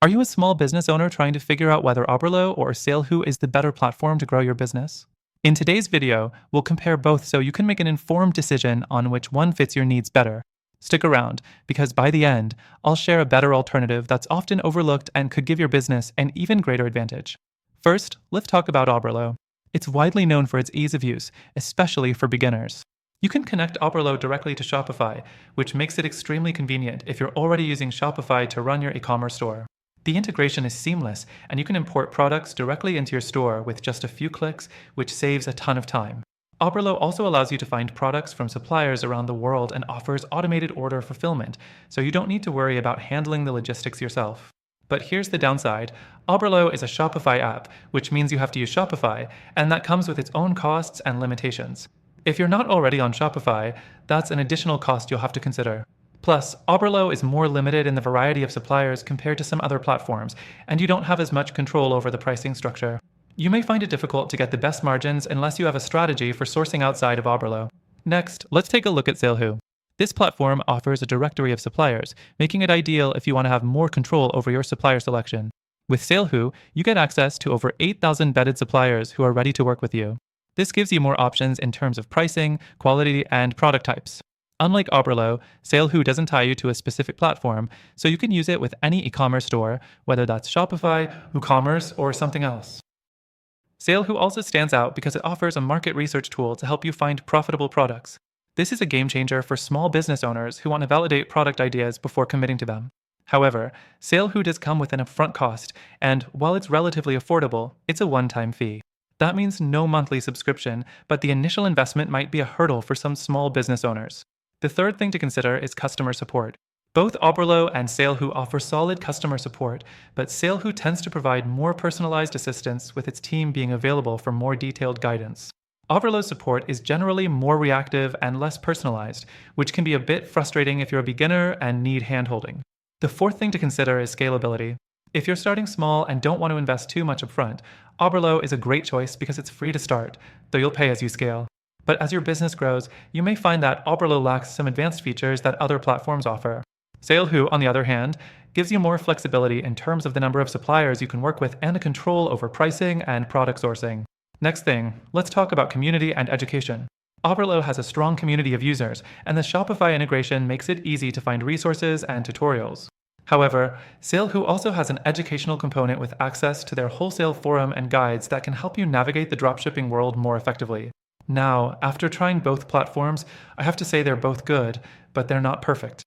Are you a small business owner trying to figure out whether Oberlo or SaleHoo is the better platform to grow your business? In today's video, we'll compare both so you can make an informed decision on which one fits your needs better. Stick around, because by the end, I'll share a better alternative that's often overlooked and could give your business an even greater advantage. First, let's talk about Oberlo. It's widely known for its ease of use, especially for beginners. You can connect Oberlo directly to Shopify, which makes it extremely convenient if you're already using Shopify to run your e-commerce store. The integration is seamless, and you can import products directly into your store with just a few clicks, which saves a ton of time. Oberlo also allows you to find products from suppliers around the world and offers automated order fulfillment, so you don't need to worry about handling the logistics yourself. But here's the downside. Oberlo is a Shopify app, which means you have to use Shopify, and that comes with its own costs and limitations. If you're not already on Shopify, that's an additional cost you'll have to consider. Plus, Oberlo is more limited in the variety of suppliers compared to some other platforms, and you don't have as much control over the pricing structure. You may find it difficult to get the best margins unless you have a strategy for sourcing outside of Oberlo. Next, let's take a look at SaleHoo. This platform offers a directory of suppliers, making it ideal if you want to have more control over your supplier selection. With SaleHoo, you get access to over 8,000 vetted suppliers who are ready to work with you. This gives you more options in terms of pricing, quality, and product types. Unlike Oberlo, SaleHoo doesn't tie you to a specific platform, so you can use it with any e-commerce store, whether that's Shopify, WooCommerce, or something else. SaleHoo also stands out because it offers a market research tool to help you find profitable products. This is a game changer for small business owners who want to validate product ideas before committing to them. However, SaleHoo does come with an upfront cost, and while it's relatively affordable, it's a one-time fee. That means no monthly subscription, but the initial investment might be a hurdle for some small business owners. The third thing to consider is customer support. Both Oberlo and SaleHoo offer solid customer support, but SaleHoo tends to provide more personalized assistance with its team being available for more detailed guidance. Oberlo's support is generally more reactive and less personalized, which can be a bit frustrating if you're a beginner and need handholding. The fourth thing to consider is scalability. If you're starting small and don't want to invest too much upfront, Oberlo is a great choice because it's free to start, though you'll pay as you scale. But as your business grows, you may find that Oberlo lacks some advanced features that other platforms offer. SaleHoo, on the other hand, gives you more flexibility in terms of the number of suppliers you can work with and the control over pricing and product sourcing. Next thing, let's talk about community and education. Oberlo has a strong community of users, and the Shopify integration makes it easy to find resources and tutorials. However, SaleHoo also has an educational component with access to their wholesale forum and guides that can help you navigate the dropshipping world more effectively. Now, after trying both platforms, I have to say they're both good, but they're not perfect.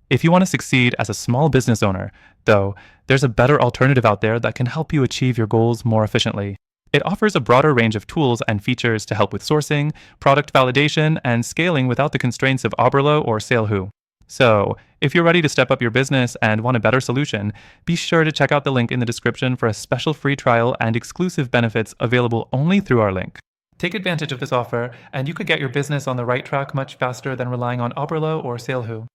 If you want to succeed as a small business owner, though, there's a better alternative out there that can help you achieve your goals more efficiently. It offers a broader range of tools and features to help with sourcing, product validation, and scaling without the constraints of Oberlo or SaleHoo. So, if you're ready to step up your business and want a better solution, be sure to check out the link in the description for a special free trial and exclusive benefits available only through our link. Take advantage of this offer, and you could get your business on the right track much faster than relying on Oberlo or SaleHoo.